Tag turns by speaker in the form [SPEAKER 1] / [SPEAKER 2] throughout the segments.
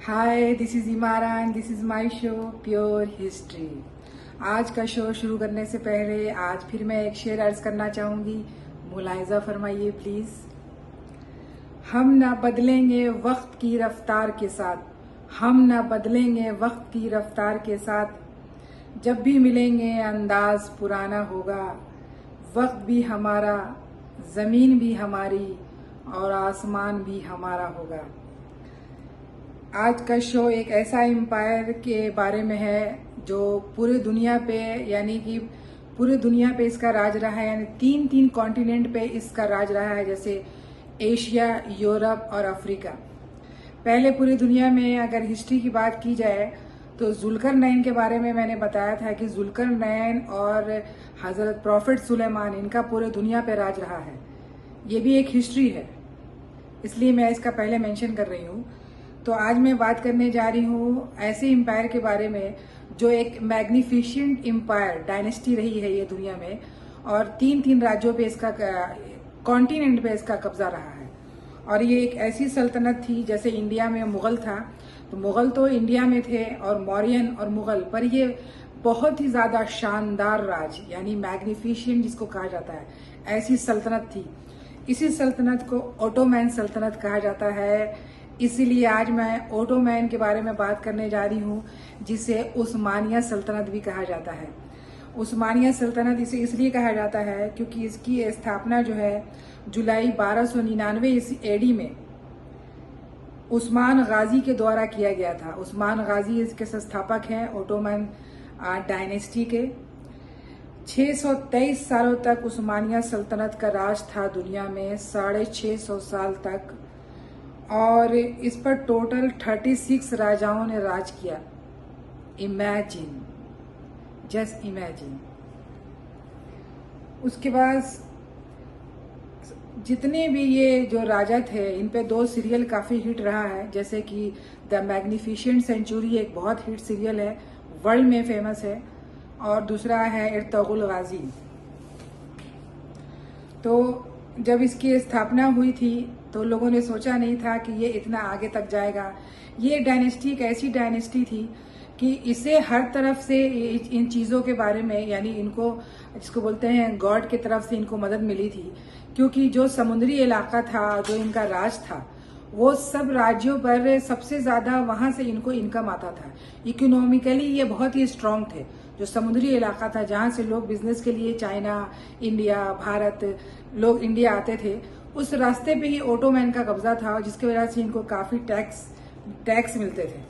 [SPEAKER 1] Hi, this is Imran, this is my show pure history. आज का show शुरू करने से पहले आज फिर मैं एक शेर अर्ज करना चाहूँगी। मुलाहिजा फरमाइए प्लीज़। हम ना बदलेंगे वक्त की रफ्तार के साथ, हम ना बदलेंगे वक्त की रफ्तार के साथ, जब भी मिलेंगे अंदाज पुराना होगा। वक्त भी हमारा, ज़मीन भी हमारी और आसमान भी हमारा होगा। आज का शो एक ऐसा एम्पायर के बारे में है जो पूरे दुनिया पे, यानी कि पूरे दुनिया पे इसका राज रहा है, यानी तीन तीन कॉन्टिनेंट पे इसका राज रहा है, जैसे एशिया, यूरोप और अफ्रीका। पहले पूरी दुनिया में अगर हिस्ट्री की बात की जाए तो जुल्करनैन के बारे में मैंने बताया था कि जुल्करनैन और हजरत प्रॉफिट सुलेमान, इनका पूरे दुनिया पे राज रहा है। ये भी एक हिस्ट्री है, इसलिए मैं इसका पहले मेंशन कर रही हूँ। तो आज मैं बात करने जा रही हूँ ऐसे एम्पायर के बारे में जो एक मैग्निफिशेंट एम्पायर डायनेस्टी रही है ये दुनिया में, और तीन तीन राज्यों पे इसका, कॉन्टिनेंट पे इसका कब्जा रहा है। और ये एक ऐसी सल्तनत थी, जैसे इंडिया में मुगल था, तो मुगल तो इंडिया में थे और मौर्यन और मुगल, पर ये बहुत ही ज्यादा शानदार राज, यानी मैग्निफिशेंट जिसको कहा जाता है, ऐसी सल्तनत थी। इसी सल्तनत को ओटोमैन सल्तनत कहा जाता है। इसीलिए आज मैं ओटोमैन के बारे में बात करने जा रही हूँ, जिसे उस्मानिया सल्तनत भी कहा जाता है। उस्मानिया सल्तनत इसे इसलिए कहा जाता है क्योंकि इसकी स्थापना जो है जुलाई 1299 एडी में उस्मान गाजी के द्वारा किया गया था। उस्मान गाजी इसके संस्थापक हैं ओटोमैन डायनेस्टी के। 623 सालों तक उस्मानिया सल्तनत का राज था दुनिया में, 650 साल तक, और इस पर टोटल 36 राजाओं ने राज किया। Imagine, just imagine. उसके बाद जितने भी ये जो राजा थे, इन पे 2 सीरियल काफी हिट रहा है, जैसे कि द मैग्निफिशेंट सेंचुरी एक बहुत हिट सीरियल है, वर्ल्ड में फेमस है, और दूसरा है इर्तुगरुल गाजी। तो जब इसकी स्थापना हुई थी तो लोगों ने सोचा नहीं था कि ये इतना आगे तक जाएगा। ये डायनेस्टी एक ऐसी डायनेस्टी थी कि इसे हर तरफ से इन चीज़ों के बारे में, यानी इनको जिसको बोलते हैं गॉड की तरफ से इनको मदद मिली थी, क्योंकि जो समुद्री इलाका था, जो इनका राज था, वो सब राज्यों पर सबसे ज़्यादा वहाँ से इनको इनकम आता था। इकोनॉमिकली ये बहुत ही स्ट्रांग थे। जो समुद्री इलाका था जहाँ से लोग बिजनेस के लिए चाइना, इंडिया, भारत, लोग इंडिया आते थे, उस रास्ते पे ही ओटोमैन का कब्जा था, जिसकी वजह से इनको काफी टैक्स मिलते थे।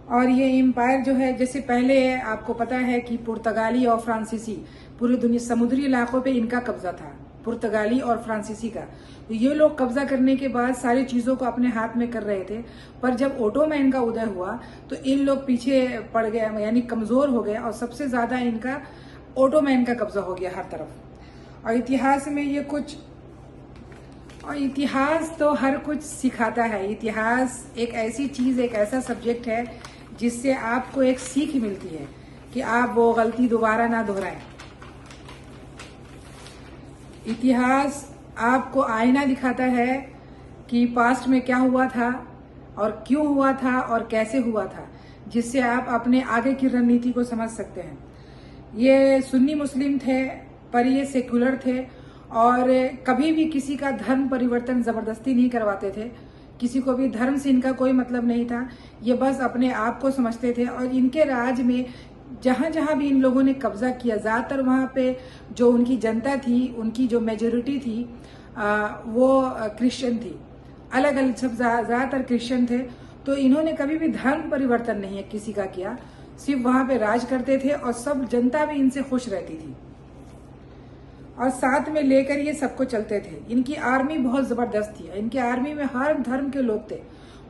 [SPEAKER 1] और ये एम्पायर जो है, जैसे पहले आपको पता है कि पुर्तगाली और फ्रांसीसी, पूरी दुनिया समुद्री इलाकों पे इनका कब्जा था, पुर्तगाली और फ्रांसीसी का। तो ये लोग कब्जा करने के बाद सारी चीजों को अपने हाथ में कर रहे थे, पर जब ओटोमैन का उदय हुआ तो इन लोग पीछे पड़ गए, यानी कमजोर हो गए, और सबसे ज्यादा इनका ओटोमैन का कब्जा हो गया हर तरफ। और इतिहास में ये कुछ, और इतिहास तो हर कुछ सिखाता है। इतिहास एक ऐसी चीज, एक ऐसा सब्जेक्ट है जिससे आपको एक सीख मिलती है कि आप वो गलती दोबारा ना दोहराएं। इतिहास आपको आईना दिखाता है कि पास्ट में क्या हुआ था और क्यों हुआ था और कैसे हुआ था, जिससे आप अपने आगे की रणनीति को समझ सकते हैं। ये सुन्नी मुस्लिम थे, पर ये सेक्युलर थे, और कभी भी किसी का धर्म परिवर्तन जबरदस्ती नहीं करवाते थे। किसी को भी धर्म से इनका कोई मतलब नहीं था, ये बस अपने आप को समझते थे। और इनके राज में जहां जहां भी इन लोगों ने कब्जा किया, ज्यादातर वहां पे जो उनकी जनता थी, उनकी जो मेजोरिटी थी, वो क्रिश्चियन थी। अलग अलग सब ज्यादातर क्रिश्चियन थे। तो इन्होंने कभी भी धर्म परिवर्तन नहीं है किसी का किया, सिर्फ वहां पे राज करते थे, और सब जनता भी इनसे खुश रहती थी, और साथ में लेकर ये सबको चलते थे। इनकी आर्मी बहुत जबरदस्त थी। इनकी आर्मी में हर धर्म के लोग थे।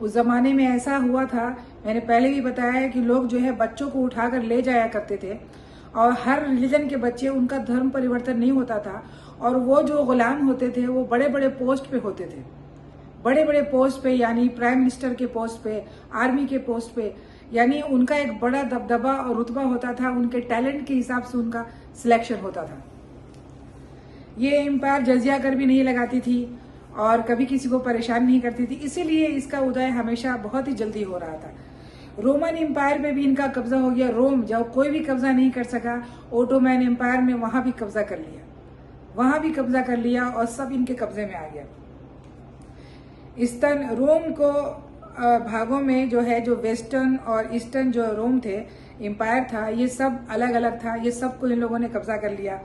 [SPEAKER 1] उस जमाने में ऐसा हुआ था, मैंने पहले भी बताया है, कि लोग जो है बच्चों को उठाकर ले जाया करते थे, और हर रिलीजन के बच्चे, उनका धर्म परिवर्तन नहीं होता था। और वो जो गुलाम होते थे वो बड़े बड़े पोस्ट पे होते थे, बड़े बड़े पोस्ट पे, यानी प्राइम मिनिस्टर के पोस्ट पे, आर्मी के पोस्ट पे, यानी उनका एक बड़ा दबदबा और रुतबा होता था। उनके टैलेंट के हिसाब से उनका सिलेक्शन होता था। ये एम्पायर जजिया कर भी नहीं लगाती थी, और कभी किसी को परेशान नहीं करती थी, इसीलिए इसका उदय हमेशा बहुत ही जल्दी हो रहा था। रोमन एम्पायर में भी इनका कब्जा हो गया। रोम जब कोई भी कब्जा नहीं कर सका, ओटोमैन एम्पायर ने वहां भी कब्जा कर लिया, वहां भी कब्जा कर लिया और सब इनके कब्जे में आ गया। ईस्टर्न रोम को भागों में जो है, जो वेस्टर्न और ईस्टर्न जो रोम थे, एम्पायर था, ये सब अलग अलग था, ये सबको इन लोगों ने कब्जा कर लिया।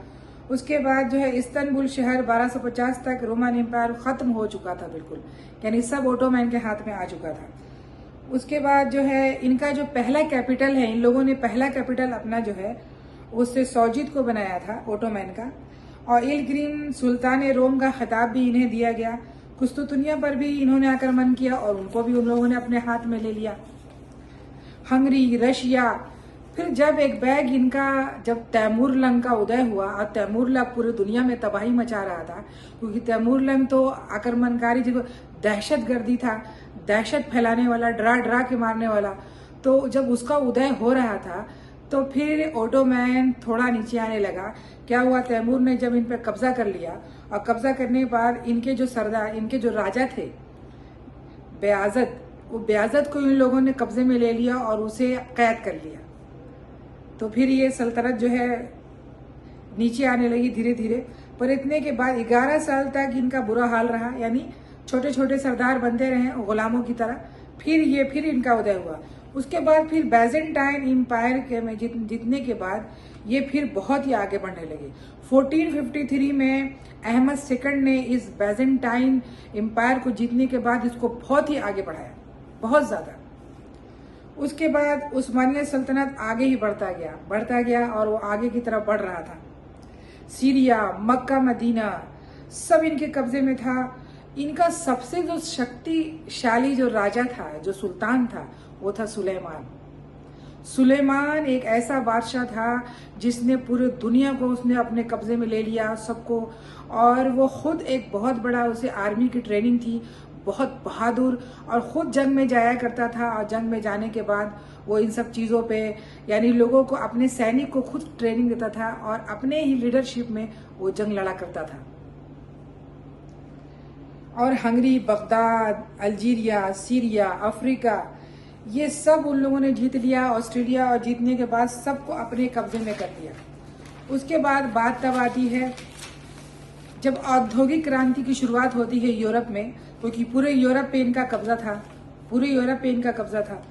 [SPEAKER 1] उसके बाद जो है इस्तांबुल शहर 1250 तक रोमन एम्पायर खत्म हो चुका था बिल्कुल, यानी सब ओटोमैन के हाथ में आ चुका था। उसके बाद जो है इनका जो पहला कैपिटल है, इन लोगों ने पहला कैपिटल अपना जो है उससे सौजित को बनाया था ओटोमैन का, और इलग्रिम सुल्तान रोम का खिताब भी इन्हें दिया गया। कुस्तुतुनिया पर भी इन्होंने आक्रमण किया और उनको भी उन लोगों ने अपने हाथ में ले लिया। हंगरी, रशिया, फिर जब एक बैग इनका, जब तैमूरलंग का उदय हुआ और तैमूरलंग पूरी दुनिया में तबाही मचा रहा था, क्योंकि तैमूरलंग तो आक्रमणकारी, जो दहशतगर्दी था, दहशत फैलाने वाला, डरा डरा के मारने वाला, तो जब उसका उदय हो रहा था तो फिर ओटोमैन थोड़ा नीचे आने लगा। क्या हुआ, तैमूर ने जब इन पर कब्जा कर लिया और कब्जा करने के बाद इनके जो सरदार, इनके जो राजा थे बेयाजद, वो बेयाजद को इन लोगों ने कब्जे में ले लिया और उसे कैद कर लिया। तो फिर ये सल्तनत जो है नीचे आने लगी धीरे धीरे। पर इतने के बाद 11 साल तक इनका बुरा हाल रहा, यानी छोटे छोटे सरदार बनते रहे गुलामों की तरह। फिर इनका उदय हुआ। उसके बाद फिर बैजेंटाइन एम्पायर के में जीतने के बाद ये फिर बहुत ही आगे बढ़ने लगे। 1453 में अहमद सेकंड ने इस बैजेंटाइन एम्पायर को जीतने के बाद इसको बहुत ही आगे बढ़ाया, बहुत ज्यादा। उसके बाद उस्मानिया सल्तनत आगे ही बढ़ता गया और वो आगे की तरफ बढ़ रहा था। सीरिया, मक्का, मदीना सब इनके कब्जे में था। इनका सबसे जो शक्तिशाली जो राजा था, जो सुल्तान था, वो था सुलेमान। सुलेमान एक ऐसा बादशाह था जिसने पूरे दुनिया को उसने अपने कब्जे में ले लिया, सबको। और वो खुद एक बहुत बड़ा, उसे आर्मी की ट्रेनिंग थी, बहुत बहादुर, और खुद जंग में जाया करता था। और जंग में जाने के बाद वो इन सब चीज़ों पे, यानी लोगों को, अपने सैनिक को खुद ट्रेनिंग देता था और अपने ही लीडरशिप में वो जंग लड़ा करता था। और Hungary, Baghdad, Algeria, Syria, Africa, ये सब उन लोगों ने जीत लिया। ऑस्ट्रेलिया, और जीतने के बाद सबको अपने कब्जे में कर लिया। उसके बाद बात तब आती है जब औद्योगिक क्रांति की शुरुआत होती है यूरोप में, क्योंकि पूरे यूरोप पे इनका कब्जा था, पूरे यूरोप पे इनका कब्जा था।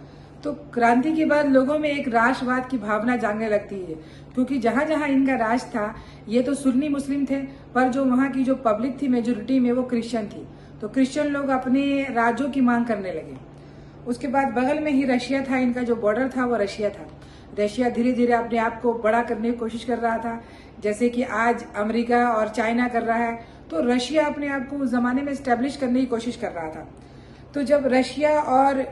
[SPEAKER 1] तो क्रांति के बाद लोगों में एक राष्ट्रवाद की भावना जागने लगती है, क्योंकि जहां जहां इनका राज था, ये तो सुन्नी मुस्लिम थे, पर जो वहां की जो पब्लिक थी मेजोरिटी में, वो क्रिश्चियन थी। तो क्रिश्चियन लोग अपने राज्यों की मांग करने लगे। उसके बाद बगल में ही रशिया था, इनका जो बॉर्डर था वो रशिया था। रशिया धीरे धीरे अपने आप को बड़ा करने की कोशिश कर रहा था, जैसे कि आज अमेरिका और चाइना कर रहा है। तो रशिया अपने आप को उस जमाने में स्टैब्लिश करने की कोशिश कर रहा था। तो जब रशिया और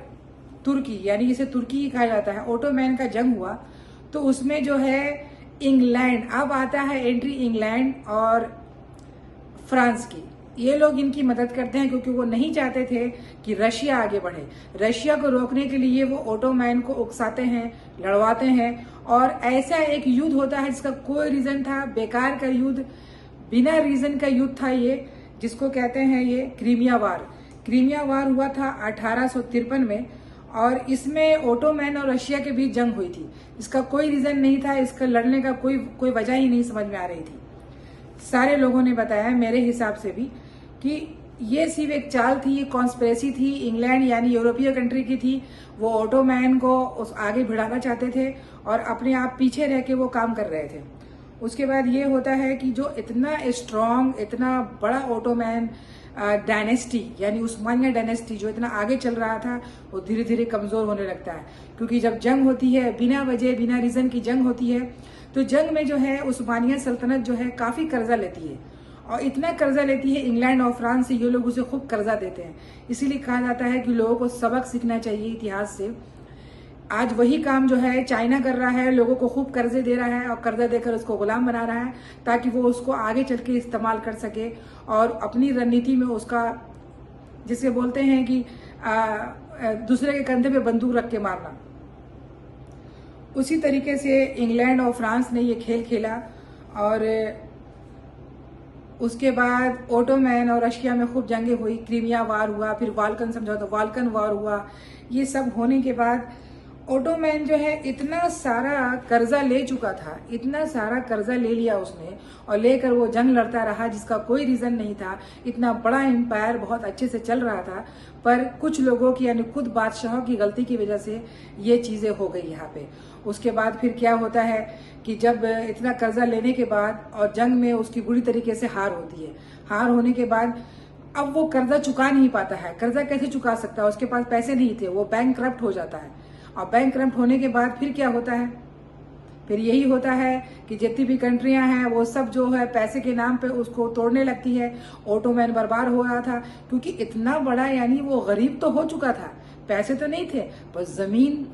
[SPEAKER 1] तुर्की, यानी इसे तुर्की ही कहा जाता है, ओटोमैन का जंग हुआ, तो उसमें जो है इंग्लैंड, अब आता है एंट्री इंग्लैंड और फ्रांस की। ये लोग इनकी मदद करते हैं, क्योंकि वो नहीं चाहते थे कि रशिया आगे बढ़े। रशिया को रोकने के लिए वो ओटोमैन को उकसाते हैं, लड़वाते हैं, और ऐसा एक युद्ध होता है जिसका कोई रीजन था, बेकार का युद्ध, बिना रीजन का युद्ध था ये, जिसको कहते हैं ये क्रीमिया वार। क्रीमिया वार हुआ था 1853 में, और इसमें ओटोमैन और रशिया के बीच जंग हुई थी। इसका कोई रीजन नहीं था, इसका लड़ने का कोई वजह ही नहीं समझ में आ रही थी। सारे लोगों ने बताया, मेरे हिसाब से भी, कि ये सिर्फ एक चाल थी, ये कॉन्स्पिरेसी थी। इंग्लैंड यानी यूरोपीय कंट्री की थी, वो ओटोमैन को उस आगे भिड़ाना चाहते थे और अपने आप पीछे रह के वो काम कर रहे थे। उसके बाद ये होता है कि जो इतना स्ट्रांग, इतना बड़ा ओटोमैन डायनेस्टी, यानी उस्मानिया डायनेस्टी जो इतना आगे चल रहा था, वो धीरे धीरे कमजोर होने लगता है। क्योंकि जब जंग होती है, बिना वजह, बिना रीजन की जंग होती है, तो जंग में जो है उस्मानिया सल्तनत जो है काफी कर्जा लेती है, और इतना कर्जा लेती है इंग्लैंड और फ्रांस से, ये लोग उसे खूब कर्जा देते हैं। इसीलिए कहा जाता है कि लोगों को सबक सीखना चाहिए इतिहास से। आज वही काम जो है चाइना कर रहा है, लोगों को खूब कर्जे दे रहा है और कर्जा देकर उसको गुलाम बना रहा है, ताकि वो उसको आगे चल के इस्तेमाल कर सके और अपनी रणनीति में उसका, जिसे बोलते हैं कि दूसरे के कंधे पे बंदूक रख के मारना। उसी तरीके से इंग्लैंड और फ्रांस ने ये खेल खेला, और उसके बाद ओटोमैन और रशिया में खूब जंगें हुई, क्रीमिया वार हुआ, फिर वाल्कन समझौता, वाल्कन वार हुआ। ये सब होने के बाद ओटोमैन जो है इतना सारा कर्जा ले चुका था, इतना सारा कर्जा ले लिया उसने और लेकर वो जंग लड़ता रहा जिसका कोई रीजन नहीं था। इतना बड़ा एम्पायर बहुत अच्छे से चल रहा था, पर कुछ लोगों की यानी खुद बादशाहों की गलती की वजह से ये चीजें हो गई यहाँ पे। उसके बाद फिर क्या होता है कि जब इतना कर्जा लेने के बाद और जंग में उसकी बुरी तरीके से हार होती है, हार होने के बाद अब वो कर्जा चुका नहीं पाता है। कर्जा कैसे चुका सकता है, उसके पास पैसे नहीं थे, वो बैंक करप्ट हो जाता है। और बैंक करप्ट होने के बाद फिर क्या होता है, फिर यही होता है कि जितनी भी कंट्रियां हैं वो सब जो है पैसे के नाम पे उसको तोड़ने लगती है। ओटोमैन बर्बाद हो रहा था क्योंकि इतना बड़ा यानी वो गरीब तो हो चुका था, पैसे तो नहीं थे, बस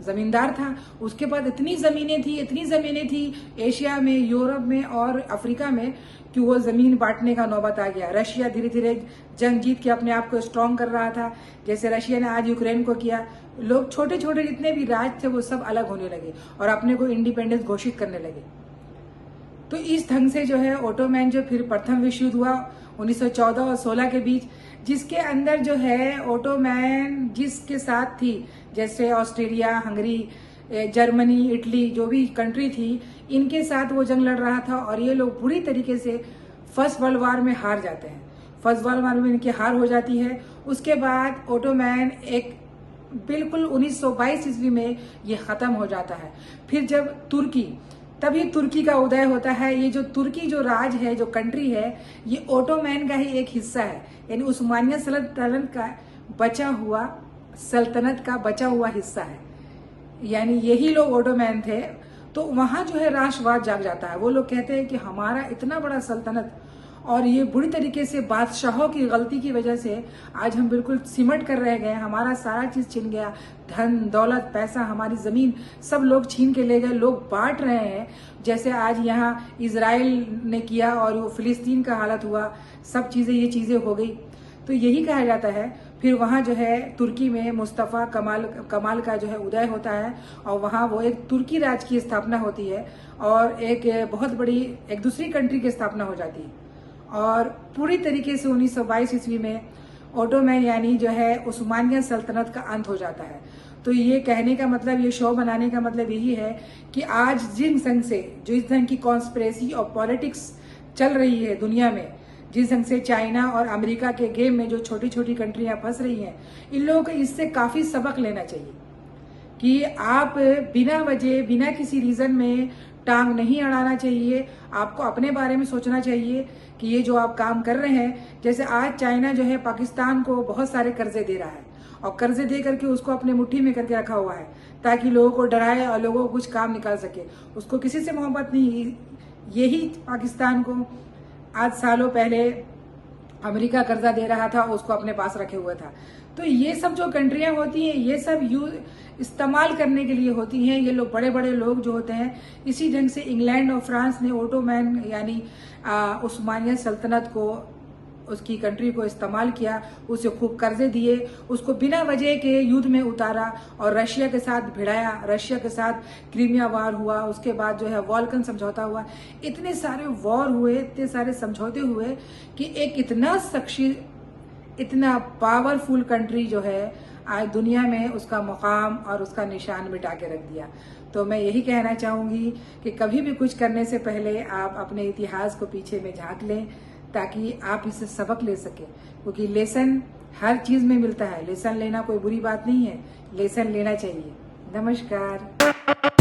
[SPEAKER 1] जमींदार था। उसके बाद इतनी जमीनें थी एशिया में, यूरोप में और अफ्रीका में कि वो जमीन बांटने का नौबत आ गया। रशिया धीरे धीरे जंग जीत के अपने आप को स्ट्रांग कर रहा था, जैसे रशिया ने आज यूक्रेन को किया। लोग छोटे छोटे जितने भी राज्य थे वो सब अलग होने लगे और अपने को इंडिपेंडेंस घोषित करने लगे। तो इस ढंग से जो है ओटोमैन जो फिर प्रथम विश्व युद्ध हुआ 1914 और 16 के बीच, जिसके अंदर जो है ओटोमैन जिसके साथ थी, जैसे ऑस्ट्रेलिया, हंगरी, जर्मनी, इटली, जो भी कंट्री थी, इनके साथ वो जंग लड़ रहा था और ये लोग बुरी तरीके से फर्स्ट वर्ल्ड वार में हार जाते हैं। फर्स्ट वर्ल्ड वार में इनकी हार हो जाती है। उसके बाद ओटोमैन एक बिल्कुल 1922 ईस्वी में ये खत्म हो जाता है। फिर जब तभी तुर्की का उदय होता है। ये जो तुर्की जो राज है, जो कंट्री है, ये ओटोमैन का ही एक हिस्सा है, यानी उस्मानिया सल्तनत का बचा हुआ हिस्सा है, यानी यही लोग ओटोमैन थे। तो वहां जो है राष्ट्रवाद जाग जाता है। वो लोग कहते हैं कि हमारा इतना बड़ा सल्तनत और ये बुरी तरीके से बादशाहों की गलती की वजह से आज हम बिल्कुल सिमट कर रह गए, हमारा सारा चीज छिन गया, धन दौलत पैसा, हमारी जमीन सब लोग छीन के ले गए, लोग बांट रहे हैं। जैसे आज यहाँ इजराइल ने किया और वो फिलिस्तीन का हालत हुआ, सब चीजें ये चीजें हो गई। तो यही कहा जाता है। फिर वहां जो है तुर्की में मुस्तफा कमाल का जो है उदय होता है और वहां वो एक तुर्की राज की स्थापना होती है और एक बहुत बड़ी एक दूसरी कंट्री की स्थापना हो जाती है। और पूरी तरीके से 1922 ईस्वी में ओटोमैन यानी जो है उस्मानिया सल्तनत का अंत हो जाता है। तो ये कहने का मतलब, ये शो बनाने का मतलब यही है कि आज जिन संघ से जो इस ढंग की कॉन्स्पिरेसी और पॉलिटिक्स चल रही है दुनिया में, जिस ढंग से चाइना और अमेरिका के गेम में जो छोटी छोटी कंट्रियां फंस रही हैं, इन लोगों को इससे काफी सबक लेना चाहिए कि आप बिना वजह बिना किसी रीजन में टांग नहीं अड़ाना चाहिए। आपको अपने बारे में सोचना चाहिए कि ये जो आप काम कर रहे हैं, जैसे आज चाइना जो है पाकिस्तान को बहुत सारे कर्जे दे रहा है और कर्जे दे करके उसको अपने मुट्ठी में करके रखा हुआ है ताकि लोगों को डराए और लोगों को कुछ काम निकाल सके। उसको किसी से मोहब्बत नहीं। यही पाकिस्तान को आज सालों पहले अमेरिका कर्जा दे रहा था, उसको अपने पास रखे हुआ था। तो ये सब जो कंट्रियां होती हैं, ये सब इस्तेमाल करने के लिए होती हैं। ये लोग बड़े बड़े लोग जो होते हैं, इसी ढंग से इंग्लैंड और फ्रांस ने ओटोमैन यानी उस्मानिया सल्तनत को, उसकी कंट्री को इस्तेमाल किया, उसे खूब कर्जे दिए, उसको बिना वजह के युद्ध में उतारा और रशिया के साथ भिड़ाया। रशिया के साथ क्रीमिया वार हुआ, उसके बाद जो है वाल्कन समझौता हुआ। इतने सारे वॉर हुए, इतने सारे समझौते हुए कि एक इतना पावरफुल कंट्री जो है आज दुनिया में उसका मुकाम और उसका निशान मिटा के रख दिया। तो मैं यही कहना चाहूंगी कि कभी भी कुछ करने से पहले आप अपने इतिहास को पीछे में झांक लें ताकि आप इससे सबक ले सके, क्योंकि लेसन हर चीज में मिलता है। लेसन लेना कोई बुरी बात नहीं है, लेसन लेना चाहिए। नमस्कार।